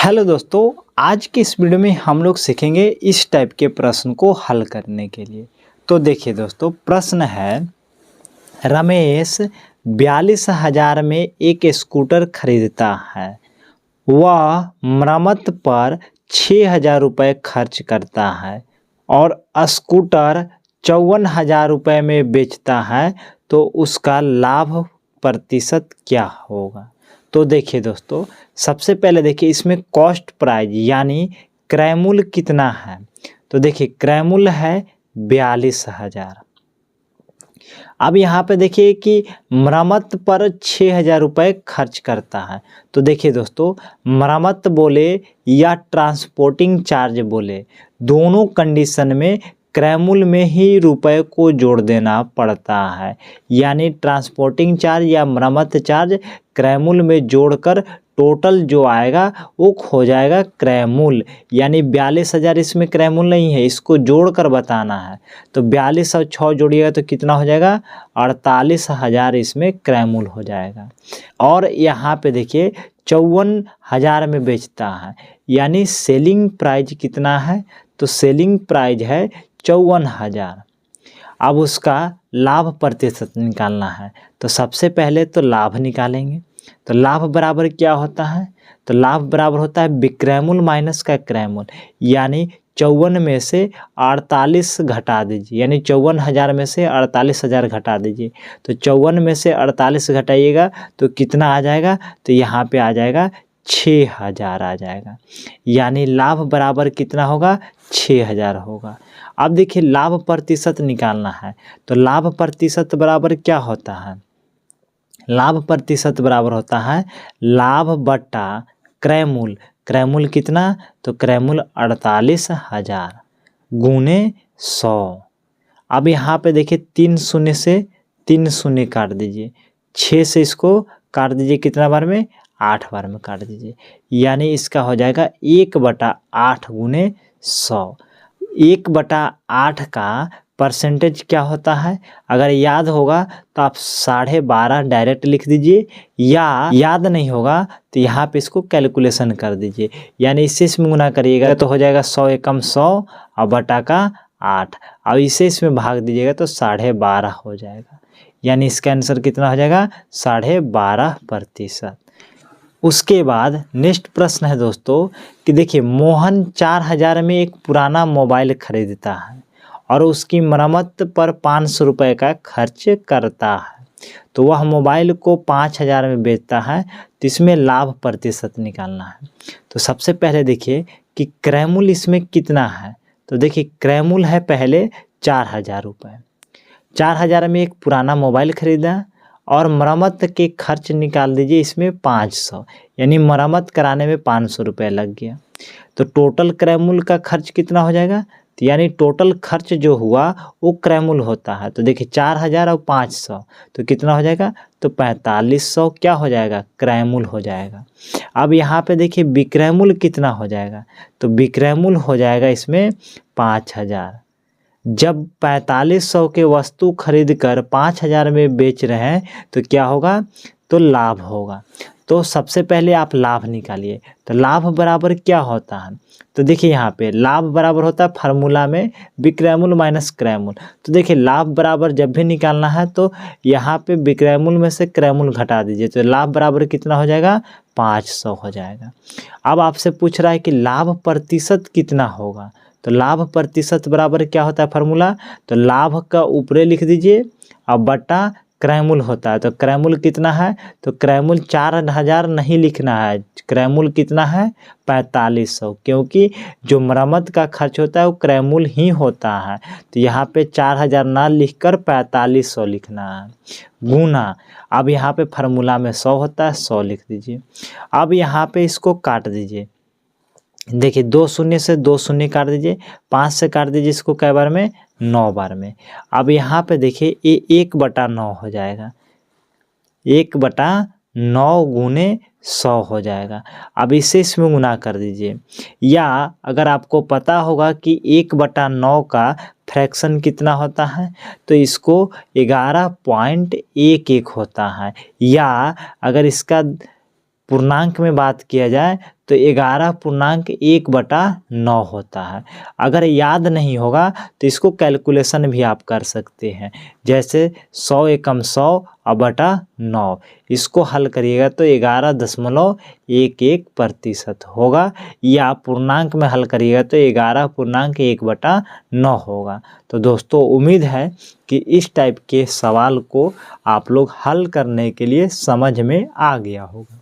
Hello दोस्तों, आज की इस वीडियो में हम लोग सीखेंगे इस टाइप के प्रश्न को हल करने के लिए। तो देखिए दोस्तों, प्रश्न है रमेश 42,000 में एक स्कूटर खरीदता है। वह मरम्मत पर 6,000 रुपये खर्च करता है और स्कूटर 54,000 रुपये में बेचता है, तो उसका लाभ प्रतिशत क्या होगा। तो देखिए दोस्तों, सबसे पहले देखिए इसमें कॉस्ट प्राइस यानी क्रय मूल्य कितना है। तो देखिए क्रय मूल्य है 42,000। अब यहाँ पे देखिए कि मरम्मत पर 6,000 रुपये खर्च करता है। तो देखिए दोस्तों, मरम्मत बोले या ट्रांसपोर्टिंग चार्ज बोले, दोनों कंडीशन में क्रय मूल्य में ही रुपए को जोड़ देना पड़ता है। यानी ट्रांसपोर्टिंग चार्ज या मरम्मत चार्ज क्रय मूल्य में जोड़कर टोटल जो आएगा वो हो जाएगा क्रय मूल्य। यानी 42,000 इसमें क्रय मूल्य नहीं है, इसको जोड़कर बताना है। तो 42 और 6 जोड़िएगा तो कितना हो जाएगा, 48,000 इसमें क्रय मूल्य हो जाएगा। और यहाँ पे देखिए 54,000 में बेचता है, यानी सेलिंग प्राइस कितना है। तो सेलिंग प्राइस है 54,000। अब उसका लाभ प्रतिशत निकालना है। तो सबसे पहले तो लाभ निकालेंगे। तो लाभ बराबर क्या होता है, तो लाभ बराबर होता है विक्रय मूल्य माइनस का क्रय मूल्य। यानी 54 में से 48 घटा दीजिए, यानी 54,000 में से 48,000 घटा दीजिए। तो 54 में से 48 घटाइएगा तो कितना आ जाएगा, तो यहाँ पे आ जाएगा 6,000 आ जाएगा। यानी लाभ बराबर कितना होगा, 6,000 होगा। अब देखिए लाभ प्रतिशत निकालना है। तो लाभ प्रतिशत बराबर क्या होता है, लाभ प्रतिशत बराबर होता है लाभ बटा क्रय मूल्य। क्रय मूल्य कितना, तो क्रय मूल्य 48,000 गुने 100। अब यहाँ पे देखिए 3 शून्य से 3 शून्य काट दीजिए, 6 से इसको काट दीजिए, कितना बार में, 8 बार में काट दीजिए। यानी इसका हो जाएगा 1/8 गुने 100। 1/8 का परसेंटेज क्या होता है, अगर याद होगा तो आप 12.5 डायरेक्ट लिख दीजिए, या याद नहीं होगा तो यहाँ पे इसको कैलकुलेशन कर दीजिए। यानी इससे इसमें गुना करिएगा तो हो जाएगा 100 एकम 100 और बटा का 8। अब इसे इसमें भाग दीजिएगा तो 12.5 हो जाएगा। यानी इसका आंसर कितना हो जाएगा, 12.5%। उसके बाद नेक्स्ट प्रश्न है दोस्तों कि देखिए मोहन 4,000 में एक पुराना मोबाइल खरीदता है और उसकी मरम्मत पर 500 रुपये का खर्च करता है। तो वह मोबाइल को 5,000 में बेचता है। तो इसमें लाभ प्रतिशत निकालना है। तो सबसे पहले देखिए कि क्रय मूल्य इसमें कितना है। तो देखिए क्रय मूल्य है पहले 4,000 रुपये। 4,000 में एक पुराना मोबाइल खरीदा और मरम्मत के खर्च निकाल दीजिए इसमें 500, यानी मरम्मत कराने में 500 रुपये लग गया। तो टोटल क्रय मूल्य का खर्च कितना हो जाएगा, तो यानी टोटल खर्च जो हुआ वो क्रय मूल्य होता है। तो देखिए 4,000 और 500 तो कितना हो जाएगा, तो 4500 क्या हो जाएगा, क्रय मूल्य हो जाएगा। अब यहाँ पे देखिए विक्रय मूल्य कितना हो जाएगा, तो विक्रय मूल्य हो जाएगा इसमें 5,000। जब 4500 के वस्तु खरीद कर 5,000 में बेच रहे हैं तो क्या होगा, तो लाभ होगा। तो सबसे पहले आप लाभ निकालिए। तो लाभ बराबर क्या होता है, तो देखिए यहाँ पे लाभ बराबर होता है फार्मूला में विक्रय मूल्य माइनस क्रय मूल्य। तो देखिए लाभ बराबर जब भी निकालना है तो यहाँ पे विक्रय मूल्य में से क्रय मूल्य घटा दीजिए। तो लाभ बराबर कितना हो जाएगा, 500 हो जाएगा। अब आपसे पूछ रहा है कि लाभ प्रतिशत कितना होगा। तो लाभ प्रतिशत बराबर क्या होता है फार्मूला, तो लाभ का ऊपरे लिख दीजिए और बटा क्रय मूल्य होता है। तो क्रय मूल्य कितना है, तो क्रय मूल्य 4,000 नहीं लिखना है, क्रय मूल्य कितना है 4500, क्योंकि जो मरम्मत का खर्च होता है वो क्रय मूल्य ही होता है। तो यहाँ पे 4,000 ना लिखकर 4500 लिखना है गुना। अब यहाँ पे फार्मूला में 100 होता है, 100 लिख दीजिए। अब यहाँ पे इसको काट दीजिए। देखिए 2 शून्य से 2 शून्य काट दीजिए, 5 से काट दीजिए इसको कै बार में, 9 बार में। अब यहाँ पे देखिए ये 1/9 हो जाएगा, 1/9 गुने 100 हो जाएगा। अब इसे इसमें गुना कर दीजिए, या अगर आपको पता होगा कि 1/9 का फ्रैक्शन कितना होता है तो इसको 11.11 होता है, या अगर इसका पूर्णांक में बात किया जाए तो 11.1/9 होता है। अगर याद नहीं होगा तो इसको कैलकुलेशन भी आप कर सकते हैं, जैसे 100 एकम 100/9, इसको हल करिएगा तो 11.11% होगा, या पूर्णांक में हल करिएगा तो 11.1/9 होगा। तो दोस्तों उम्मीद है कि इस टाइप के सवाल को आप लोग हल करने के लिए समझ में आ गया होगा।